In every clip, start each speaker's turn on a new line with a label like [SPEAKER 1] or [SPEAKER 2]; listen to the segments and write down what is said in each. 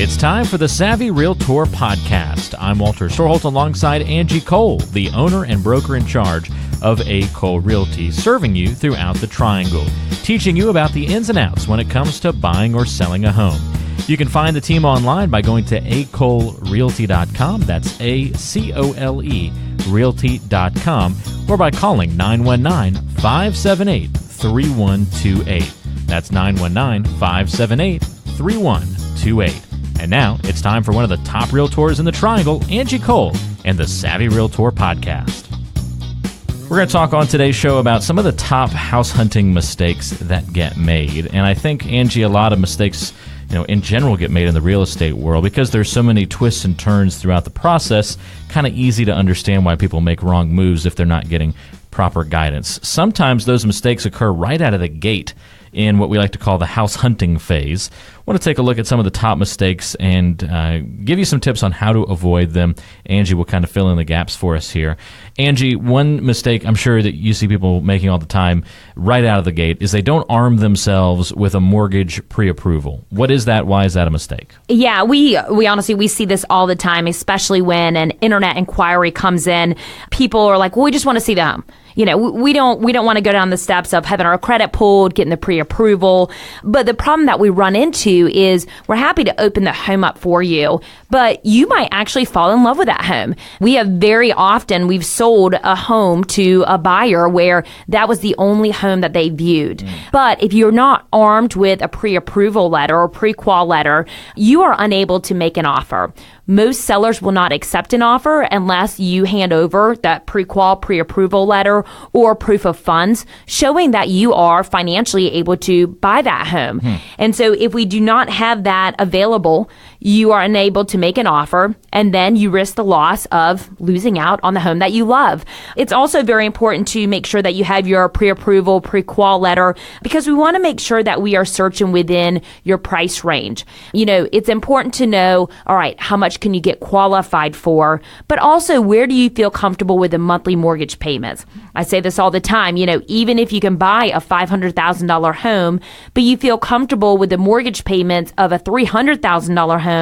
[SPEAKER 1] It's time for the Savvy Realtor Podcast. I'm Walter Storholt alongside Angie Cole, the owner and broker in charge of A. Cole Realty, serving you throughout the Triangle, teaching you about the ins and outs when it comes to buying or selling a home. You can find the team online by going to acolerealty.com. That's A-C-O-L-E realty.com, or by calling 919-578-3128. That's 919-578-3128. And now it's time for one of the top realtors in the Triangle, Angie Cole, and the Savvy Realtor Podcast. We're going to talk on today's show about some of the top house hunting mistakes that get made. And I think, Angie, a lot of mistakes, in general get made in the real estate world because there's so many twists and turns throughout the process. Kind of easy to understand why people make wrong moves if they're not getting proper guidance. Sometimes those mistakes occur right out of the gate in what we like to call the house hunting phase. I want to take a look at some of the top mistakes and give you some tips on how to avoid them. Angie will kind of fill in the gaps for us here. Angie, one mistake I'm sure that you see people making all the time right out of the gate is they don't arm themselves with a mortgage pre-approval. What is that? Why is that a mistake?
[SPEAKER 2] Yeah, we honestly, we see this all the time, especially when an internet inquiry comes in. People are like, well, we just want to see the home. We don't want to go down the steps of having our credit pulled, getting the pre-approval. But the problem that we run into is we're happy to open the home up for you, but you might actually fall in love with that home. We've sold a home to a buyer where that was the only home that they viewed. But if you're not armed with a pre-approval letter or pre-qual letter, you are unable to make an offer. Most sellers will not accept an offer unless you hand over that pre-qual, pre-approval letter or proof of funds showing that you are financially able to buy that home. And so if we do not have that available, you are unable to make an offer, and then you risk the loss of losing out on the home that you love. It's also very important to make sure that you have your pre-approval, pre-qual letter, because we want to make sure that we are searching within your price range. It's important to know, all right, how much can you get qualified for, but also where do you feel comfortable with the monthly mortgage payments? I say this all the time, even if you can buy a $500,000 home, but you feel comfortable with the mortgage payments of a $300,000 home,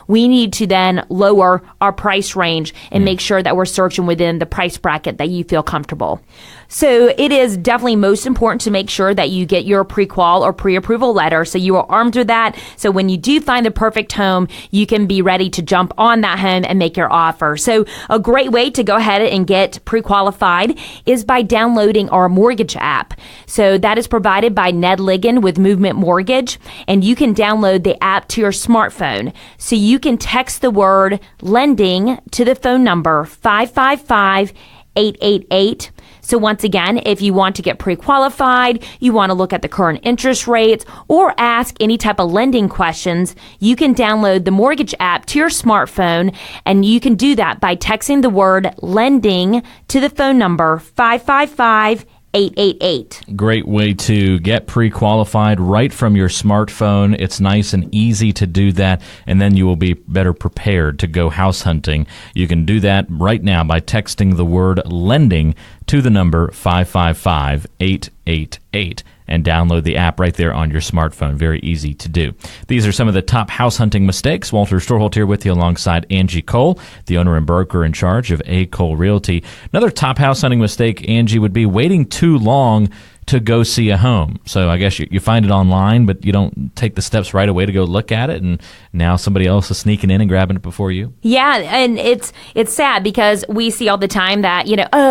[SPEAKER 2] we need to then lower our price range and make sure that we're searching within the price bracket that you feel comfortable. So it is definitely most important to make sure that you get your pre-qual or pre-approval letter so you are armed with that. So when you do find the perfect home, you can be ready to jump on that home and make your offer. So a great way to go ahead and get pre-qualified is by downloading our mortgage app. So that is provided by Ned Ligon with Movement Mortgage, and you can download the app to your smartphone. So you can text the word lending to the phone number 555-888. So once again, if you want to get pre-qualified, you want to look at the current interest rates, or ask any type of lending questions, you can download the mortgage app to your smartphone, and you can do that by texting the word lending to the phone number 555-888.
[SPEAKER 1] Great way to get pre-qualified right from your smartphone. It's nice and easy to do that, and then you will be better prepared to go house hunting. You can do that right now by texting the word lending to the number 555-888 and download the app right there on your smartphone. Very easy to do. These are some of the top house hunting mistakes. Walter Storholt here with you alongside Angie Cole, the owner and broker in charge of A. Cole Realty. Another top house hunting mistake, Angie, would be waiting too long to go see a home. So I guess you find it online, but you don't take the steps right away to go look at it, and now somebody else is sneaking in and grabbing it before you.
[SPEAKER 2] Yeah, and it's sad because we see all the time that,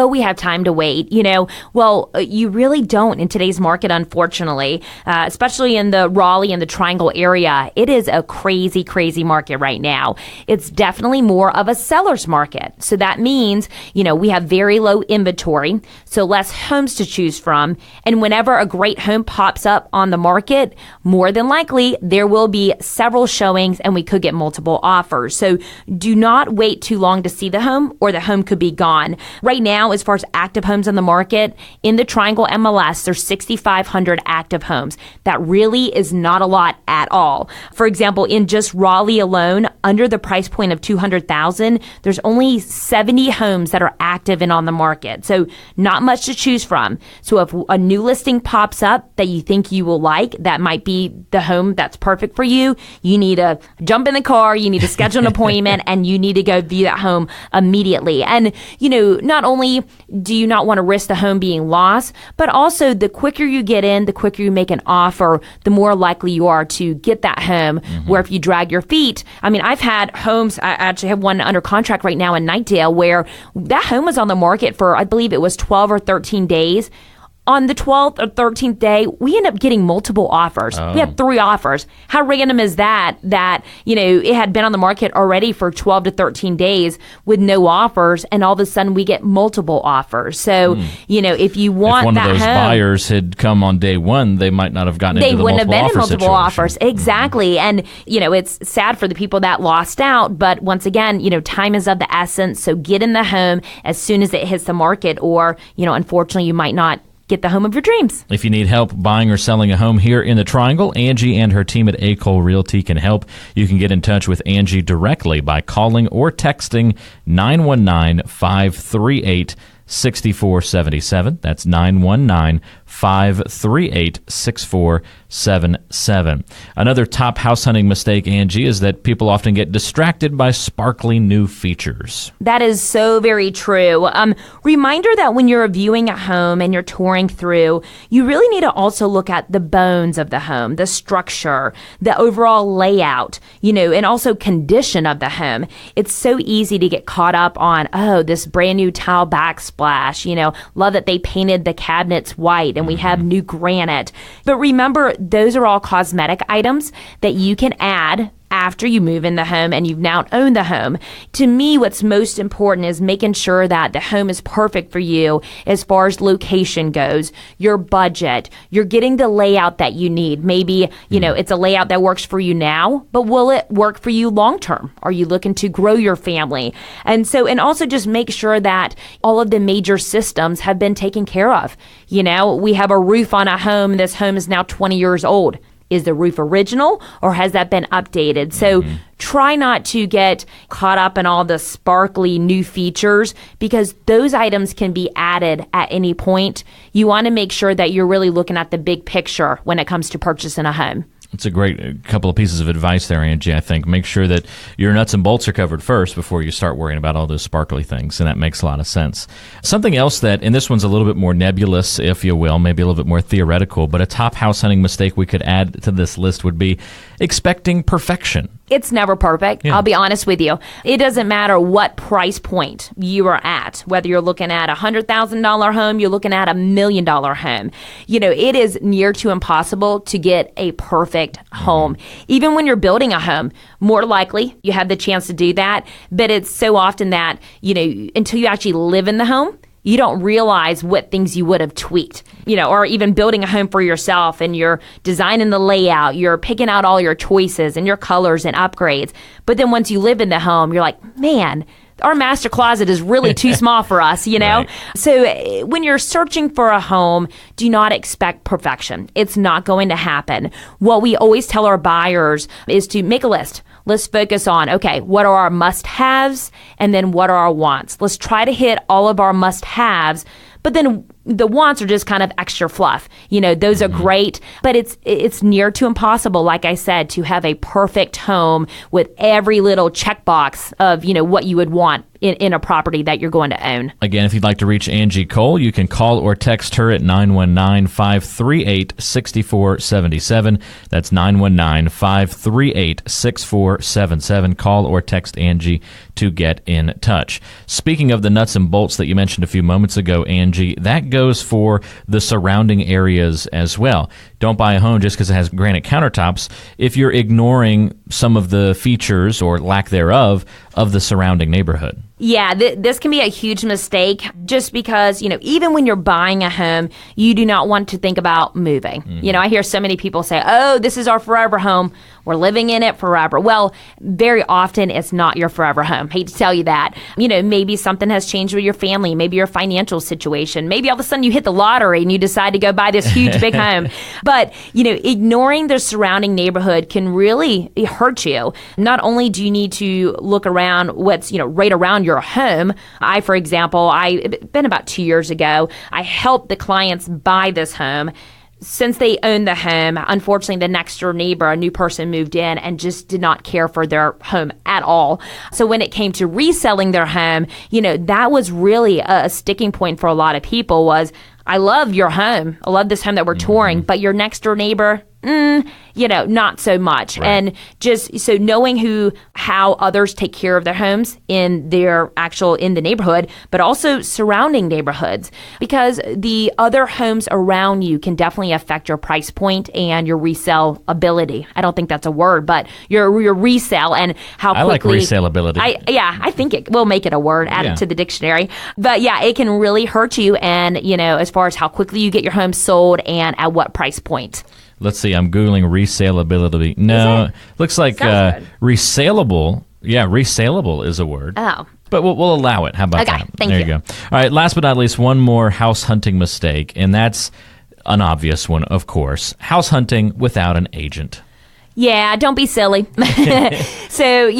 [SPEAKER 2] we have time to wait, Well, you really don't in today's market, unfortunately, especially in the Raleigh and the Triangle area. It is a crazy, crazy market right now. It's definitely more of a seller's market. So that means, we have very low inventory, so less homes to choose from. And whenever a great home pops up on the market, more than likely there will be several showings and we could get multiple offers. So do not wait too long to see the home, or the home could be gone. Right now, as far as active homes on the market, in the Triangle MLS, there's 6,500 active homes. That really is not a lot at all. For example, in just Raleigh alone, under the price point of $200,000, there's only 70 homes that are active and on the market. So not much to choose from. So if a new new listing pops up that you think you will like, that might be the home that's perfect for you, you need to jump in the car, you need to schedule an appointment, and you need to go view that home immediately. And, not only do you not want to risk the home being lost, but also the quicker you get in, the quicker you make an offer, the more likely you are to get that home. Where if you drag your feet, I've had homes, I actually have one under contract right now in Nightdale where that home was on the market for, I believe it was 12 or 13 days. On the 12th or 13th day, we end up getting multiple offers. We had 3 offers. How random is that, it had been on the market already for 12 to 13 days with no offers, and all of a sudden we get multiple offers. So, if you want that home... If
[SPEAKER 1] one of those buyers had come on day one, they might not have gotten into the multiple offer situation. They wouldn't have been in multiple offers.
[SPEAKER 2] Exactly. And, it's sad for the people that lost out, but once again, time is of the essence. So get in the home as soon as it hits the market, or, unfortunately, you might not get the home of your dreams.
[SPEAKER 1] If you need help buying or selling a home here in the Triangle, Angie and her team at A. Cole Realty can help. You can get in touch with Angie directly by calling or texting 919-538-6477. That's 919-538-6477. Another top house hunting mistake, Angie, is that people often get distracted by sparkly new features.
[SPEAKER 2] That is so very true. Reminder that when you're viewing a home and you're touring through, you really need to also look at the bones of the home, the structure, the overall layout, and also condition of the home. It's so easy to get caught up on, this brand new tile backsplash, love that they painted the cabinets white and we have new granite. But remember, those are all cosmetic items that you can add after you move in the home and you've now owned the home. To me, what's most important is making sure that the home is perfect for you as far as location goes, your budget, you're getting the layout that you need. Maybe, it's a layout that works for you now, but will it work for you long term? Are you looking to grow your family? And also just make sure that all of the major systems have been taken care of. We have a roof on a home. This home is now 20 years old. Is the roof original, or has that been updated? So try not to get caught up in all the sparkly new features, because those items can be added at any point. You want to make sure that you're really looking at the big picture when it comes to purchasing a home.
[SPEAKER 1] It's a great couple of pieces of advice there, Angie, I think. Make sure that your nuts and bolts are covered first before you start worrying about all those sparkly things, and that makes a lot of sense. Something else and this one's a little bit more nebulous, if you will, maybe a little bit more theoretical, but a top house hunting mistake we could add to this list would be expecting perfection.
[SPEAKER 2] It's never perfect.
[SPEAKER 1] Yeah.
[SPEAKER 2] I'll be honest with you. It doesn't matter what price point you are at, whether you're looking at a $100,000 home, you're looking at $1 million home. It is near to impossible to get a perfect home. Even when you're building a home, more likely you have the chance to do that. But it's so often that, until you actually live in the home, you don't realize what things you would have tweaked, or even building a home for yourself and you're designing the layout, you're picking out all your choices and your colors and upgrades. But then once you live in the home, you're like, man, our master closet is really too small for us, Right. So when you're searching for a home, do not expect perfection. It's not going to happen. What we always tell our buyers is to make a list. Let's focus on, okay, what are our must-haves, and then what are our wants? Let's try to hit all of our must-haves, but then the wants are just kind of extra fluff. Those are great, but it's near to impossible, like I said, to have a perfect home with every little checkbox of, what you would want in a property that you're going to own.
[SPEAKER 1] Again, if you'd like to reach Angie Cole, you can call or text her at 919-538-6477. That's 919-538-6477. Call or text Angie to get in touch. Speaking of the nuts and bolts that you mentioned a few moments ago, Angie, that goes for the surrounding areas as well. Don't buy a home just because it has granite countertops if you're ignoring some of the features or lack thereof of the surrounding neighborhood.
[SPEAKER 2] Yeah, this can be a huge mistake just because, even when you're buying a home, you do not want to think about moving. I hear so many people say, oh, this is our forever home. We're living in it forever. Well, very often it's not your forever home. Hate to tell you that. Maybe something has changed with your family, maybe your financial situation. Maybe all of a sudden you hit the lottery and you decide to go buy this huge big home. But, ignoring the surrounding neighborhood can really hurt you. Not only do you need to look around what's, right around around your home. For example, it's been about 2 years ago, I helped the clients buy this home. Since they owned the home, unfortunately, the next door neighbor, a new person moved in and just did not care for their home at all. So when it came to reselling their home, that was really a sticking point for a lot of people was, I love your home. I love this home that we're touring, but your next door neighbor, not so much.
[SPEAKER 1] Right.
[SPEAKER 2] And just so knowing how others take care of their homes in the neighborhood, but also surrounding neighborhoods, because the other homes around you can definitely affect your price point and your resale ability. I don't think that's a word, but your resale and how quickly.
[SPEAKER 1] I like resale ability.
[SPEAKER 2] I think we'll make it a word, add it to the dictionary. But yeah, it can really hurt you. And, as far as how quickly you get your home sold and at what price point.
[SPEAKER 1] Let's see. I'm Googling resaleability. No, looks like resaleable. Yeah, resaleable is a word.
[SPEAKER 2] Oh.
[SPEAKER 1] But we'll allow it. How about that?
[SPEAKER 2] Thank
[SPEAKER 1] you.
[SPEAKER 2] you.
[SPEAKER 1] There you go. All right, last but not least, one more house hunting mistake, and that's an obvious one, of course. House hunting without an agent.
[SPEAKER 2] Yeah, don't be silly. So,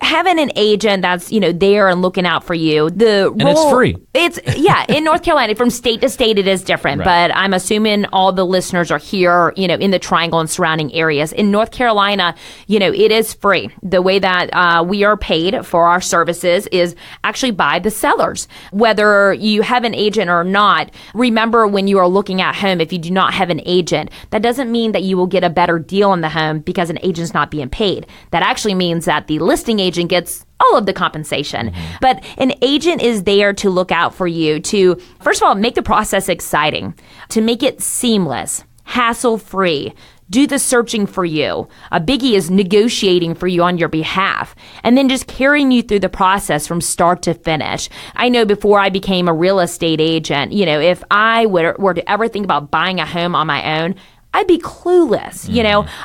[SPEAKER 2] having an agent that's, there and looking out for you. And
[SPEAKER 1] it's free.
[SPEAKER 2] In North Carolina, from state to state, it is different.
[SPEAKER 1] Right.
[SPEAKER 2] But I'm assuming all the listeners are here, in the Triangle and surrounding areas. In North Carolina, it is free. The way that we are paid for our services is actually by the sellers. Whether you have an agent or not, remember when you are looking at home, if you do not have an agent, that doesn't mean that you will get a better deal on the home because an agent's not being paid. That actually means that the listing agent gets all of the compensation. Mm-hmm. But an agent is there to look out for you to, first of all, make the process exciting, to make it seamless, hassle-free, do the searching for you. A biggie is negotiating for you on your behalf, and then just carrying you through the process from start to finish. I know before I became a real estate agent, if I were to ever think about buying a home on my own, I'd be clueless.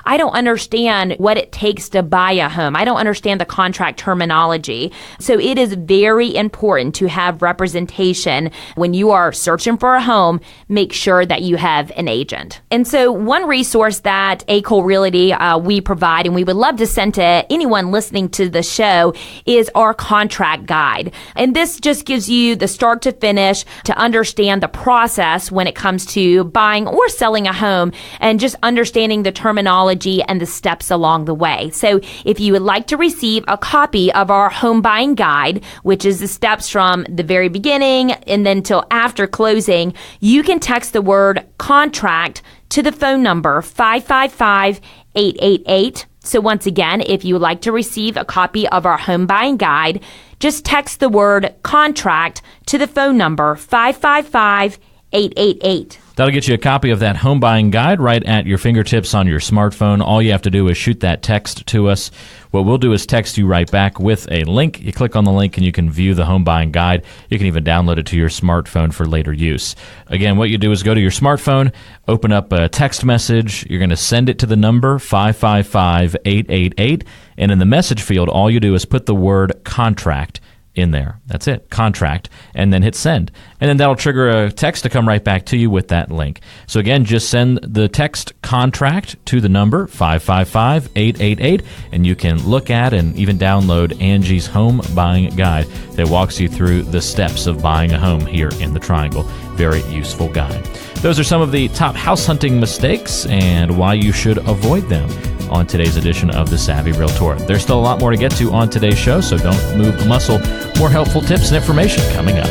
[SPEAKER 2] I don't understand what it takes to buy a home. I don't understand the contract terminology. So it is very important to have representation when you are searching for a home. Make sure that you have an agent. And so one resource that Cole Realty we provide, and we would love to send to anyone listening to the show, is our contract guide. And this just gives you the start to finish to understand the process when it comes to buying or selling a home, and just understanding the terminology and the steps along the way. So if you would like to receive a copy of our home buying guide, which is the steps from the very beginning and then till after closing, you can text the word contract to the phone number 555-888. So once again, if you would like to receive a copy of our home buying guide, just text the word contract to the phone number 555-888.
[SPEAKER 1] That'll get you a copy of that home buying guide right at your fingertips on your smartphone. All you have to do is shoot that text to us. What we'll do is text you right back with a link. You click on the link and you can view the home buying guide. You can even download it to your smartphone for later use. Again, what you do is go to your smartphone, open up a text message. You're going to send it to the number 555-888. And in the message field, all you do is put the word contract in there. That's it, contract, and then hit send. And then that'll trigger a text to come right back to you with that link. So again, just send the text contract to the number 555-888, and you can look at and even download Angie's home buying guide that walks you through the steps of buying a home here in the Triangle. Very useful guide. Those are some of the top house hunting mistakes and why you should avoid them on today's edition of The Savvy Realtor. There's still a lot more to get to on today's show, so don't move a muscle. More helpful tips and information coming up.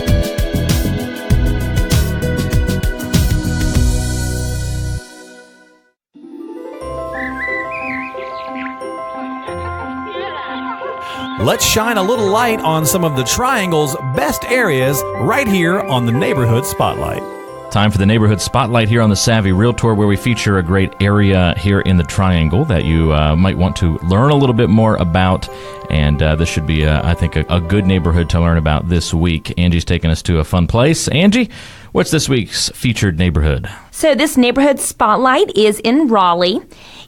[SPEAKER 3] Let's shine a little light on some of the Triangle's best areas right here on the Neighborhood Spotlight.
[SPEAKER 1] Time for the Neighborhood Spotlight here on the Savvy Realtor, where we feature a great area here in the Triangle that you might want to learn a little bit more about. And this should be, I think, a good neighborhood to learn about this week. Angie's taking us to a fun place. Angie, what's this week's featured neighborhood?
[SPEAKER 2] So this Neighborhood Spotlight is in Raleigh.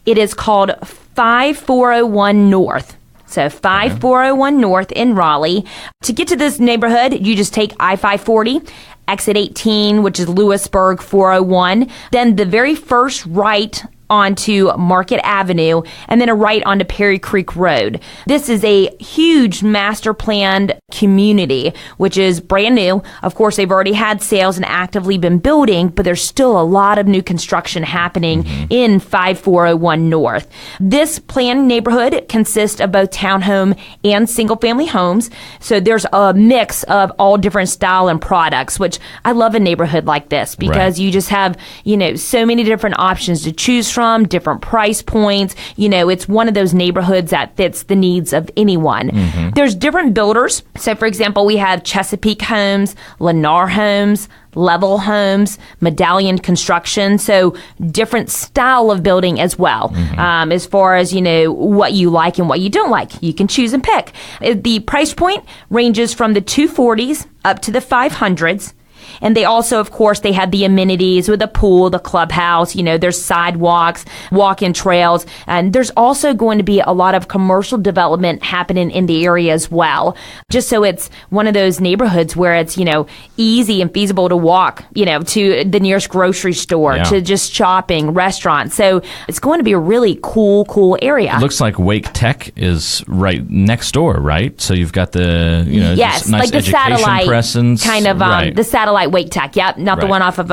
[SPEAKER 2] It is called 5401 North. So 5401 North in Raleigh. To get to this neighborhood, you just take I-540, exit 18, which is Lewisburg 401, then the very first right onto Market Avenue, and then a right onto Perry Creek Road. This is a huge master planned community, which is brand new. Of course, they've already had sales and actively been building, but there's still a lot of new construction happening in 5401 North. This planned neighborhood consists of both townhome and single-family homes. So there's a mix of all different style and products, which I love a neighborhood like this because you just have, so many different options to choose from, different price points. It's one of those neighborhoods that fits the needs of anyone. There's different builders. So, for example, we have Chesapeake Homes, Lennar Homes, Level Homes, Medallion Construction. So different style of building as well. As far as, what you like and what you don't like, you can choose and pick. The price point ranges from the 240s up to the 500s. And they also, of course, they have the amenities with the pool, the clubhouse, there's sidewalks, walk-in trails. And there's also going to be a lot of commercial development happening in the area as well. Just so it's one of those neighborhoods where it's, easy and feasible to walk, to the nearest grocery store, to just shopping, restaurants. So it's going to be a really cool area.
[SPEAKER 1] It looks like Wake Tech is right next door, right? So you've got the,
[SPEAKER 2] yes,
[SPEAKER 1] nice
[SPEAKER 2] like the
[SPEAKER 1] education
[SPEAKER 2] satellite
[SPEAKER 1] presence.
[SPEAKER 2] kind of, the satellite Wake Tech. Yep, not the one off of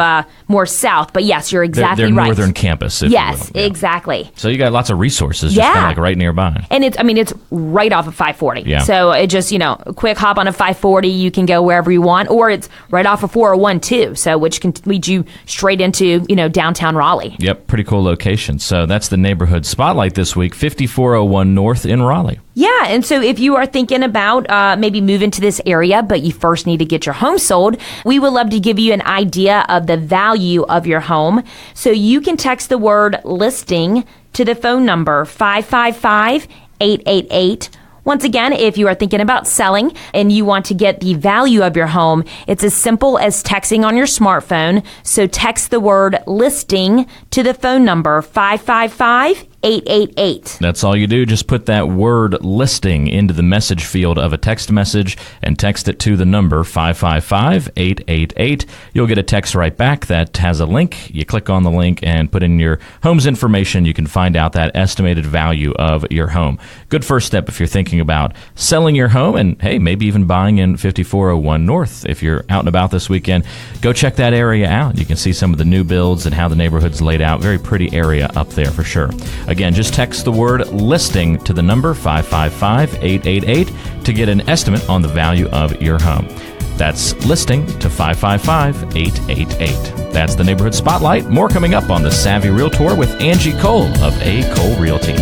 [SPEAKER 2] more south, but yes, you're exactly
[SPEAKER 1] they're
[SPEAKER 2] right.
[SPEAKER 1] northern campus, if
[SPEAKER 2] yes,
[SPEAKER 1] you will.
[SPEAKER 2] Exactly.
[SPEAKER 1] So you got lots of resources just kind of like right nearby.
[SPEAKER 2] And it's right off of 540.
[SPEAKER 1] Yeah.
[SPEAKER 2] So it just, a quick hop on a 540, you can go wherever you want, or it's right off of 401 too, so which can lead you straight into, downtown Raleigh.
[SPEAKER 1] Yep, pretty cool location. So that's the neighborhood spotlight this week, 5401 North in Raleigh.
[SPEAKER 2] Yeah, and so if you are thinking about maybe moving to this area, but you first need to get your home sold, we would love to give you an idea of the value of your home. So you can text the word listing to the phone number 555-888. Once again, if you are thinking about selling and you want to get the value of your home, it's as simple as texting on your smartphone. So text the word listing to the phone number 555-888.
[SPEAKER 1] That's all you do. Just put that word listing into the message field of a text message and text it to the number 555-888. You'll get a text right back that has a link. You click on the link and put in your home's information. You can find out that estimated value of your home. Good first step if you're thinking about selling your home and, hey, maybe even buying in 5401 North. If you're out and about this weekend, go check that area out. You can see some of the new builds and how the neighborhood's laid out. Very pretty area up there for sure. Again, just text the word listing to the number 555-888 to get an estimate on the value of your home. That's listing to 555-888. That's the Neighborhood Spotlight. More coming up on the Savvy Realtor with Angie Cole of A. Cole Realty.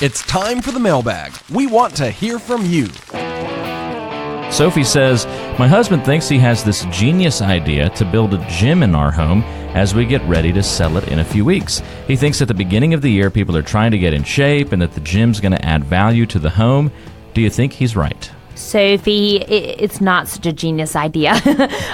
[SPEAKER 4] It's time for the mailbag. We want to hear from you.
[SPEAKER 1] Sophie says, my husband thinks he has this genius idea to build a gym in our home as we get ready to sell it in a few weeks. He thinks at the beginning of the year people are trying to get in shape and that the gym's going to add value to the home. Do you think he's right?
[SPEAKER 2] Sophie, it's not such a genius idea.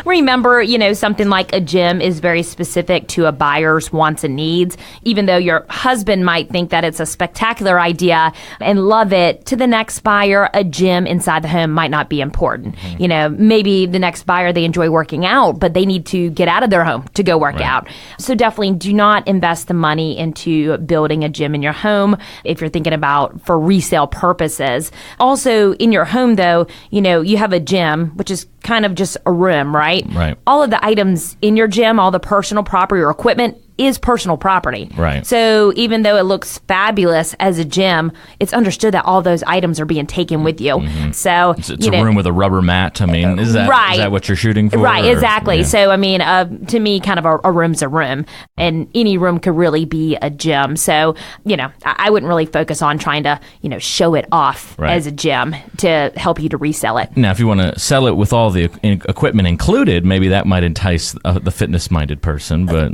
[SPEAKER 2] Remember, something like a gym is very specific to a buyer's wants and needs. Even though your husband might think that it's a spectacular idea and love it, to the next buyer, a gym inside the home might not be important. Maybe the next buyer, they enjoy working out, but they need to get out of their home to go work out. So definitely do not invest the money into building a gym in your home if you're thinking about for resale purposes. Also, in your home, though, you have a gym, which is kind of just a room, right?
[SPEAKER 1] Right.
[SPEAKER 2] All of the items in your gym, all the personal property or equipment is personal property.
[SPEAKER 1] Right.
[SPEAKER 2] So even though it looks fabulous as a gym, it's understood that all those items are being taken with you. So
[SPEAKER 1] it's a room with a rubber mat. I mean, is that what you're shooting for?
[SPEAKER 2] Right, exactly.
[SPEAKER 1] Yeah.
[SPEAKER 2] So, to me, kind of a room's a room, and any room could really be a gym. So, I wouldn't really focus on trying to, show it off as a gym to help you to resell it.
[SPEAKER 1] Now, if you want to sell it with all the equipment included, maybe that might entice the fitness-minded person, but...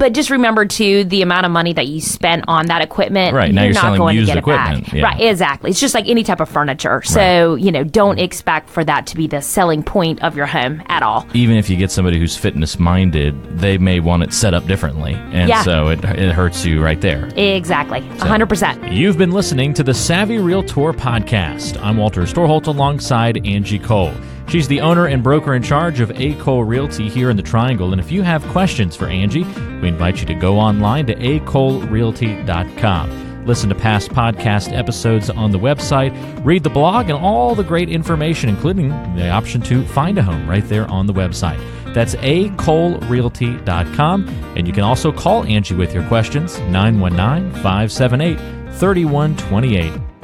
[SPEAKER 2] But just remember, too, the amount of money that you spent on that equipment.
[SPEAKER 1] Right, now you're
[SPEAKER 2] not
[SPEAKER 1] selling
[SPEAKER 2] going
[SPEAKER 1] used
[SPEAKER 2] to get
[SPEAKER 1] equipment.
[SPEAKER 2] it back.
[SPEAKER 1] Yeah.
[SPEAKER 2] Right, exactly. It's just like any type of furniture. So, don't expect for that to be the selling point of your home at all.
[SPEAKER 1] Even if you get somebody who's fitness-minded, they may want it set up differently. And so it hurts you right there.
[SPEAKER 2] Exactly, 100%.
[SPEAKER 1] You've been listening to the Savvy Realtor Podcast. I'm Walter Storholt alongside Angie Cole. She's the owner and broker in charge of A. Cole Realty here in the Triangle. And if you have questions for Angie, we invite you to go online to acolerealty.com. Listen to past podcast episodes on the website, read the blog, and all the great information, including the option to find a home right there on the website. That's acolerealty.com. And you can also call Angie with your questions, 919-578-3128.